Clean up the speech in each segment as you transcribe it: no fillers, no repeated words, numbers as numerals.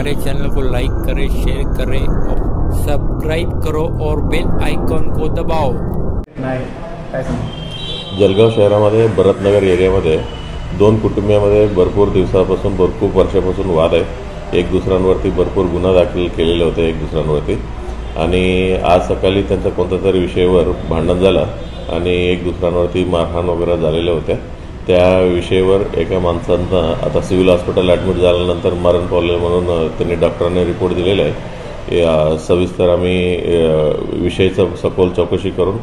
हमारे चैनल को लाइक करें, शेयर करें, सब्सक्राइब करो और बेल आइकॉन को दबाओ। जळगाव शहरामध्ये भरतनगर एरियामध्ये दोन कुटुंबांमध्ये भरपूर दिवसापासून भरपूर वर्षापासून वाद आहे। एक दुसऱ्यांवरती भरपूर गुन्हा दाखल केलेले होते एक दुसऱ्यांवरती, आणि आज सकाळी त्यांचा कोणत्या तरी विषयावर भांडण झालं आणि एक दुसऱ्यांवरती मारहाण वगैरे झालेले होते। त्या विषयावर एका माणसांना आता सिव्हिल हॉस्पिटल ॲडमिट झाल्यानंतर मरण पावले म्हणून त्यांनी डॉक्टरांनी रिपोर्ट दिलेला आहे। सविस्तर आम्ही विषयाचा सखोल चौकशी करून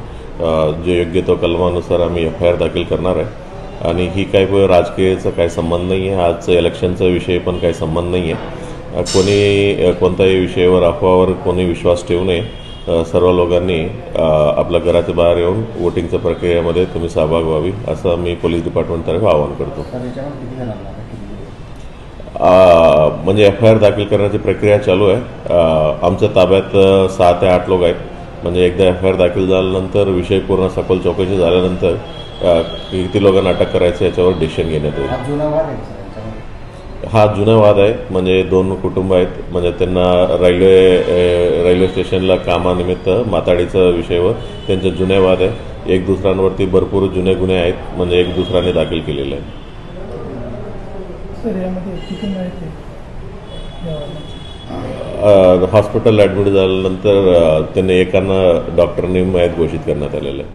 जे योग्य तो कलमानुसार आम्ही एफ-आय-आर दाखल करणार आहे। आणि ही काही राजकीयाचा काही संबंध नाही आहे, आजचं इलेक्शनचा विषय पण काही संबंध नाही आहे। कोणी कोणत्याही विषयावर अफवावर कोणी विश्वास ठेवू नये। सर्व लोकांनी आपल्या घराच्या बाहेर येऊन वोटिंगच्या प्रक्रियेमध्ये तुम्ही सहभाग व्हावी असं मी पोलीस डिपार्टमेंटतर्फे आवाहन करतो। म्हणजे एफ-आय-आर दाखल करण्याची प्रक्रिया चालू आहे। आमच्या ताब्यात 6 ते 8 लोक आहेत। म्हणजे एकदा एफ-आय-आर दाखल झाल्यानंतर विषय पूर्ण सखोल चौकशी झाल्यानंतर किती लोकांना अटक करायचं याच्यावर डिसिजन घेण्यात येईल। हा जुना वाद आहे, म्हणजे दोन कुटुंब आहेत, म्हणजे त्यांना रेल्वे स्टेशनला कामानिमित्त माताडीचा विषयावर त्यांचे जुने वाद आहे। एक दुसऱ्यांवरती भरपूर जुने गुन्हे आहेत, म्हणजे एक दुसऱ्याने दाखल केलेले आहेत। हॉस्पिटल ॲडमिट झाल्यानंतर त्यांनी एकांना डॉक्टरनी मयत घोषित करण्यात आलेलं आहे।